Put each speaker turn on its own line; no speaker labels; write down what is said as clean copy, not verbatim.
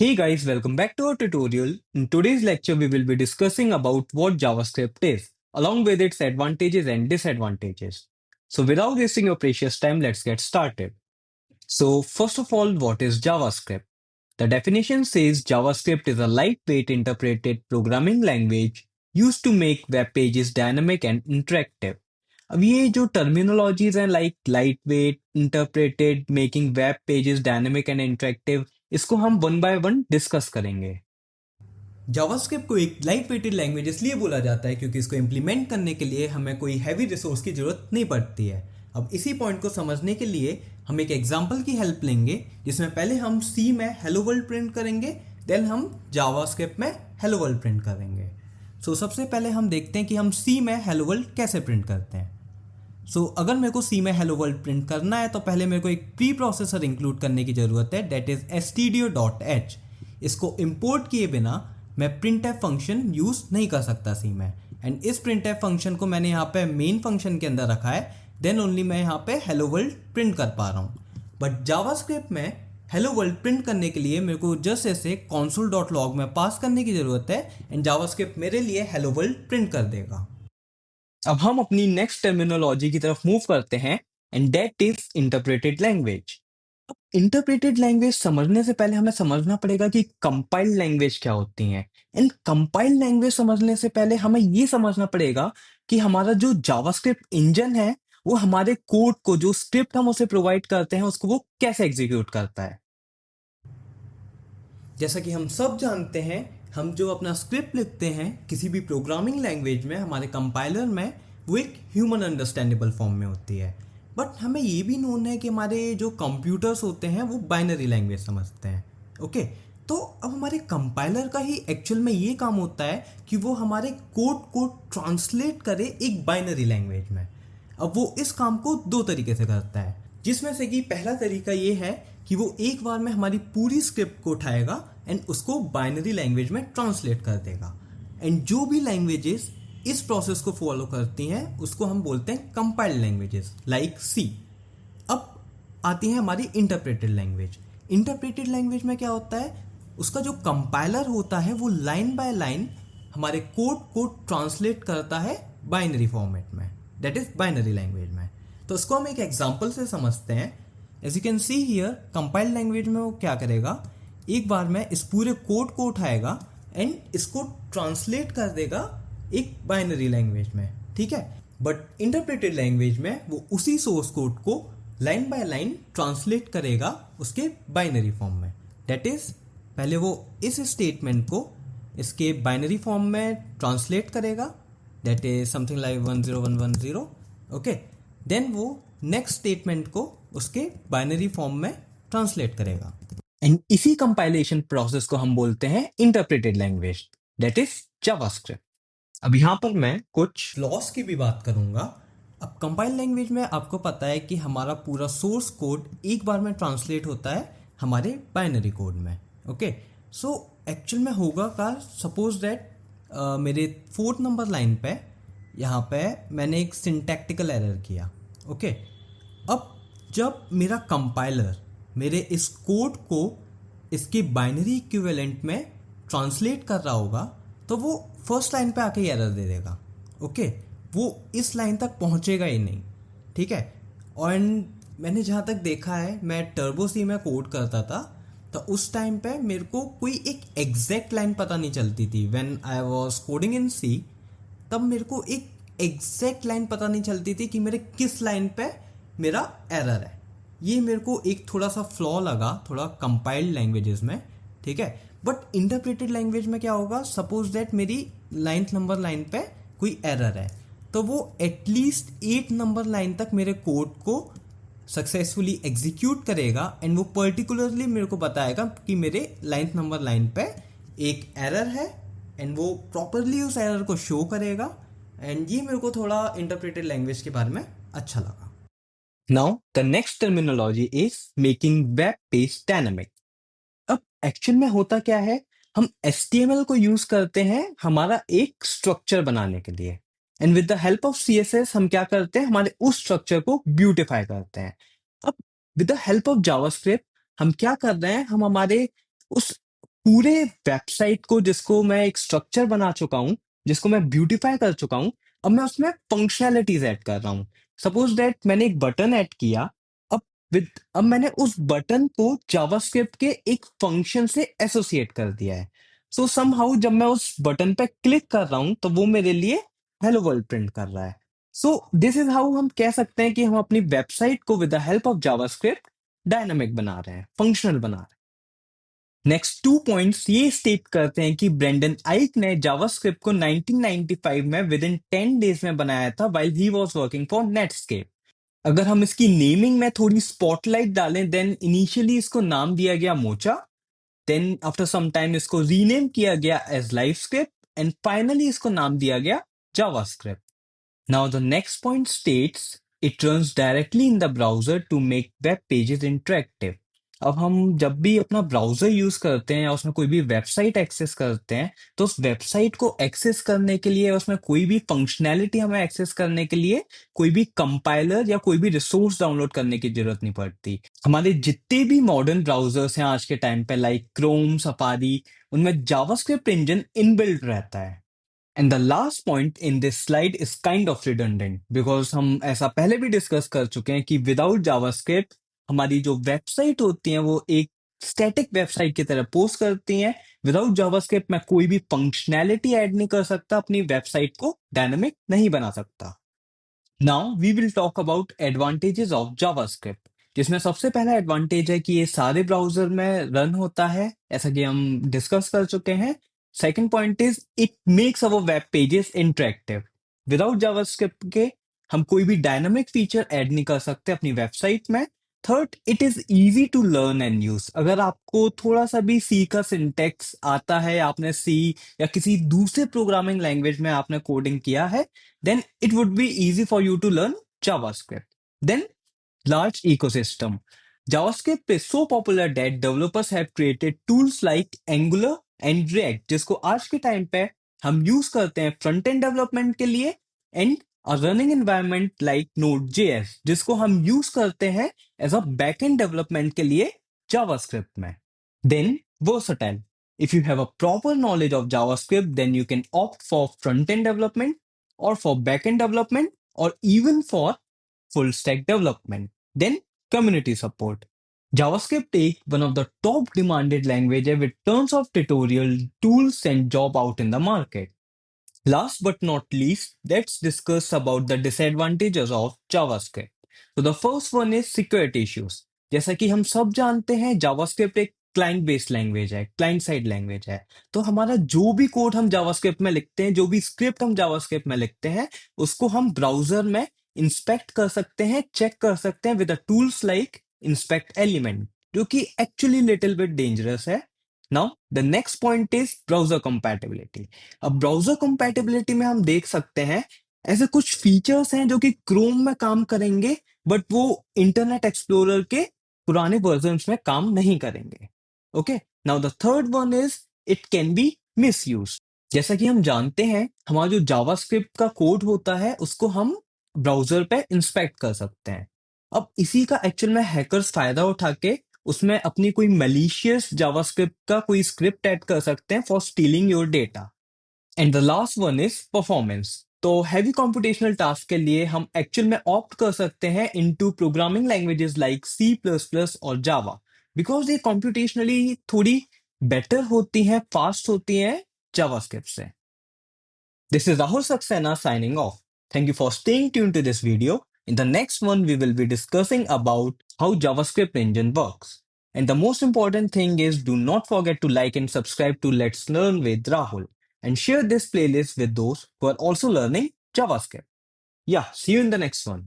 Hey guys, welcome back to our tutorial. In today's lecture, we will be discussing about what JavaScript is, along with its advantages and disadvantages. So without wasting your precious time, let's get started. So first of all, what is JavaScript? The definition says JavaScript is a lightweight interpreted programming language used to make web pages dynamic and interactive. अब ये जो terminologies हैं like light weight interpreted making web pages dynamic and interactive इसको हम one by one discuss करेंगे।
JavaScript को एक light weighted language इसलिए बोला जाता है क्योंकि इसको इम्प्लीमेंट करने के लिए हमें कोई हैवी रिसोर्स की ज़रूरत नहीं पड़ती है। अब इसी पॉइंट को समझने के लिए हम एक एग्जांपल की हेल्प लेंगे जिसमें पहले हम सी में हेलो वर्ल्ड प्रिंट करेंगे, देन हम जावास्क्रिप्ट में हेलो वर्ल्ड प्रिंट करेंगे। सबसे पहले हम देखते हैं कि हम सी में हेलो वर्ल्ड कैसे प्रिंट करते हैं। अगर मेरे को सी में हेलो वर्ल्ड प्रिंट करना है तो पहले मेरे को एक प्री प्रोसेसर इंक्लूड करने की ज़रूरत है, डेट इज़ stdio.h। इसको इंपोर्ट किए बिना मैं printf फंक्शन यूज़ नहीं कर सकता सी में, एंड इस printf फंक्शन को मैंने यहाँ पे मेन फंक्शन के अंदर रखा है, देन ओनली मैं यहाँ पे हेलो वर्ल्ड प्रिंट कर पा रहा हूँ। बट जावास्क्रिप्ट में हेलो वर्ल्ड प्रिंट करने के लिए मेरे को जस्ट ऐसे console.log में पास करने की ज़रूरत है, एंड जावास्क्रिप्ट मेरे लिए हेलो वर्ल्ड प्रिंट कर देगा।
अब हम अपनी नेक्स्ट टर्मिनोलॉजी की तरफ मूव करते हैं and that is interpreted language. अब इंटरप्रेटेड लैंग्वेज समझने से पहले हमें समझना पड़ेगा कि कंपाइल्ड लैंग्वेज क्या होती हैं। एंड कंपाइल्ड लैंग्वेज समझने से पहले हमें ये समझना पड़ेगा कि हमारा जो जावास्क्रिप्ट इंजन है वो हमारे कोड को, जो स्क्रिप्ट हम उसे प्रोवाइड करते हैं, उसको वो कैसे एग्जीक्यूट करता है।
जैसा कि हम सब जानते हैं, हम जो अपना स्क्रिप्ट लिखते हैं किसी भी प्रोग्रामिंग लैंग्वेज में, हमारे कंपाइलर में, वो एक ह्यूमन अंडरस्टैंडेबल फॉर्म में होती है। बट हमें ये भी नोन है कि हमारे जो कंप्यूटर्स होते हैं वो बाइनरी लैंग्वेज समझते हैं। ओके, तो अब हमारे कंपाइलर का ही एक्चुअल में ये काम होता है कि वो हमारे कोड को ट्रांसलेट करे एक बाइनरी लैंग्वेज में। अब वो इस काम को दो तरीके से करता है, जिसमें से कि पहला तरीका ये है कि वो एक बार में हमारी पूरी स्क्रिप्ट को उठाएगा एंड उसको बाइनरी लैंग्वेज में ट्रांसलेट कर देगा। एंड जो भी लैंग्वेजेस इस प्रोसेस को फॉलो करती हैं उसको हम बोलते हैं कंपाइल्ड लैंग्वेजेस लाइक सी। अब आती है हमारी इंटरप्रेटेड लैंग्वेज। इंटरप्रेटेड लैंग्वेज में क्या होता है, उसका जो कंपाइलर होता है वो लाइन बाय लाइन हमारे कोड को ट्रांसलेट करता है बाइनरी फॉर्मेट में, दैट इज बाइनरी लैंग्वेज में। तो इसको हम एक एग्जांपल से समझते हैं। As you can see here, compiled language में वो क्या करेगा, एक बार में इस पूरे कोड को उठाएगा एंड इसको ट्रांसलेट कर देगा एक बाइनरी लैंग्वेज में, ठीक है। बट इंटरप्रेटेड लैंग्वेज में वो उसी सोर्स कोड को लाइन बाय लाइन ट्रांसलेट करेगा उसके बाइनरी फॉर्म में। दैट इज, पहले वो इस स्टेटमेंट को इसके बाइनरी फॉर्म में ट्रांसलेट करेगा, that is something like 10110। Okay, then वो नेक्स्ट स्टेटमेंट को उसके बाइनरी फॉर्म में ट्रांसलेट करेगा।
एंड इसी कंपाइलेशन प्रोसेस को हम बोलते हैं interpreted language, that is JavaScript. अब यहाँ पर मैं कुछ
लॉस की भी बात करूंगा। अब कंपाइल लैंग्वेज में आपको पता है कि हमारा पूरा सोर्स कोड एक बार में ट्रांसलेट होता है हमारे बाइनरी कोड में। ओके, सो एक्चुअल में होगा का, सपोज दैट मेरे 4th नंबर लाइन पे यहाँ पे मैंने एक सिंटैक्टिकल एरर किया। ओके, अब जब मेरा कंपाइलर मेरे इस कोड को इसके बाइनरी इक्विवेलेंट में ट्रांसलेट कर रहा होगा तो वो फर्स्ट लाइन पे आके एरर दे देगा। ओके, वो इस लाइन तक पहुंचेगा ही नहीं, ठीक है। और मैंने जहाँ तक देखा है, मैं टर्बो सी में कोड करता था तो उस टाइम पे मेरे को कोई एक एग्जैक्ट लाइन पता नहीं चलती थी। When I was coding in C, तब मेरे को एक एग्जैक्ट लाइन पता नहीं चलती थी कि मेरे किस लाइन पे मेरा एरर है। ये मेरे को एक थोड़ा सा फ्लॉ लगा थोड़ा कंपाइल्ड लैंग्वेजेस में, ठीक है। बट इंटरप्रेटेड लैंग्वेज में क्या होगा, सपोज दैट मेरी 9th नंबर लाइन पे कोई एरर है तो वो एटलीस्ट 8 नंबर लाइन तक मेरे कोड को सक्सेसफुली एग्जीक्यूट करेगा एंड वो पर्टिकुलरली मेरे को बताएगा कि मेरे 9th नंबर लाइन पे एक एरर है एंड वो प्रॉपरली उस एरर को शो करेगा। एंड ये मेरे को थोड़ा इंटरप्रेटेड लैंग्वेज के बारे में अच्छा लगा।
Now, the next terminology is making web page dynamic. अब एक्चुअल में होता क्या है, हम HTML को यूज करते हैं हमारा एक स्ट्रक्चर बनाने के लिए, and with the help of CSS हम क्या करते हैं, हमारे उस स्ट्रक्चर को ब्यूटिफाई करते हैं। अब with the help of JavaScript हम क्या कर रहे हैं, हम हमारे उस पूरे वेबसाइट को, जिसको मैं एक स्ट्रक्चर बना चुका हूँ, जिसको मैं ब्यूटीफाई कर चुका हूँ, अब मैं उसमें फंक्शनैलिटीज ऐड कर रहा हूँ। सपोज दैट मैंने एक बटन ऐड किया, अब अब मैंने उस बटन को जावास्क्रिप्ट के एक फंक्शन से एसोसिएट कर दिया है। सो समहाउ जब मैं उस बटन पे क्लिक कर रहा हूँ तो वो मेरे लिए हेलो वर्ल्ड प्रिंट कर रहा है। सो दिस इज हाउ हम कह सकते हैं कि हम अपनी वेबसाइट को with the help of JavaScript dynamic बना रहे हैं, फंक्शनल बना रहे हैं। नेक्स्ट 2 पॉइंट्स ये स्टेट करते हैं कि ब्रेंडन आइक ने जावास्क्रिप्ट को 1995 में विद इन 10 डेज में बनाया था while he was working for Netscape. अगर हम इसकी नेमिंग में थोड़ी स्पॉटलाइट डालें, देन इनिशियली इसको नाम दिया गया Mocha, then after some time इसको रीनेम किया गया एज लाइवस्क्रिप्ट, एंड फाइनली इसको नाम दिया गया JavaScript. Now, the next point states it runs directly in the browser to make web pages interactive. अब हम जब भी अपना ब्राउजर यूज करते हैं या उसमें कोई भी वेबसाइट एक्सेस करते हैं, तो उस वेबसाइट को एक्सेस करने के लिए, उसमें कोई भी फंक्शनैलिटी हमें एक्सेस करने के लिए कोई भी कंपाइलर या कोई भी रिसोर्स डाउनलोड करने की जरूरत नहीं पड़ती। हमारे जितने भी मॉडर्न ब्राउजर्स हैं आज के टाइम पे, लाइक क्रोम, सफारी, उनमें जावास्क्रिप्ट इंजन इनबिल्ट रहता है। And the last point in this slide is kind of redundant, because हम ऐसा पहले भी डिस्कस कर चुके हैं कि विदाउट जावास्क्रिप्ट हमारी जो वेबसाइट होती हैं वो एक स्टैटिक वेबसाइट की तरह पोस्ट करती हैं। विदाउट जावास्क्रिप्ट मैं कोई भी फंक्शनैलिटी ऐड नहीं कर सकता, अपनी वेबसाइट को डायनामिक नहीं बना सकता। Now we will talk about advantages of JavaScript, जिसमें सबसे पहला एडवांटेज है कि ये सारे ब्राउजर में रन होता है, ऐसा कि हम डिस्कस कर चुके हैं। Second point is it makes our web pages interactive. Without JavaScript के हम कोई भी डायनामिक फीचर ऐड नहीं कर सकते अपनी वेबसाइट में। Third, it is easy to learn and use. अगर आपको थोड़ा सा भी सी का सिंटेक्स आता है, आपने सी या किसी दूसरे प्रोग्रामिंग लैंग्वेज में आपने कोडिंग किया है, then it would be easy for you to learn JavaScript. Then, large ecosystem. JavaScript is so popular that developers have created tools like Angular and React, जिसको आज के टाइम पे हम यूज करते हैं फ्रंट एंड डेवलपमेंट के लिए, and a running environment like Node.js, जिसको हम यूज करते हैं as a back end development के लिए जावास्क्रिप्ट में। Then, versatile. If you have a proper knowledge of JavaScript, then you can opt for front-end development or for back-end development or even for full stack development. Then community support. JavaScript is one of the top demanded languages with tons of tutorial tools and job out in the market. Last but not least, let's discuss about the disadvantages of JavaScript. So the first one is security issues. जैसा कि हम सब जानते हैं, JavaScript एक client based language है, client side language है। तो हमारा जो भी कोड हम जावास्क्रिप्ट में लिखते हैं, जो भी स्क्रिप्ट हम जावास्क्रिप्ट में लिखते हैं, उसको हम ब्राउजर में इंस्पेक्ट कर सकते हैं, चेक कर सकते हैं with tools like inspect element, जो कि एक्चुअली लिटिल बिट डेंजरस है। Now the next point is browser compatibility. अब ब्राउजर कंपैटिबिलिटी में हम देख सकते हैं ऐसे कुछ फीचर्स हैं जो कि क्रोम में काम करेंगे, बट वो इंटरनेट एक्सप्लोरर के पुराने वर्जन्स में काम नहीं करेंगे। Okay, now the third one is it can be misuse. जैसा कि हम जानते हैं, हमारा जो जावास्क्रिप्ट का कोड होता है उसको हम ब्राउजर पे इंस्पेक्ट कर सकते हैं। अब इसी का एक्चुअल में हैकर्स फायदा उठा के उसमें अपनी कोई मलिशियस जावास्क्रिप्ट का कोई स्क्रिप्ट ऐड कर सकते हैं for stealing your data. And the last one is performance. तो हैवी कंप्यूटेशनल टास्क के लिए हम एक्चुअल में ऑप्ट कर सकते हैं into programming languages like C plus plus और जावा, बिकॉज ये कंप्यूटेशनली थोड़ी बेटर होती हैं, फास्ट होती हैं जावास्क्रिप्ट से। This is Rahul Saxena signing off. Thank you for staying tuned to this video. In the next one, we will be discussing about how JavaScript engine works. And the most important thing is do not forget to like and subscribe to Let's Learn with Rahul and share this playlist with those who are also learning JavaScript. Yeah, see you in the next one.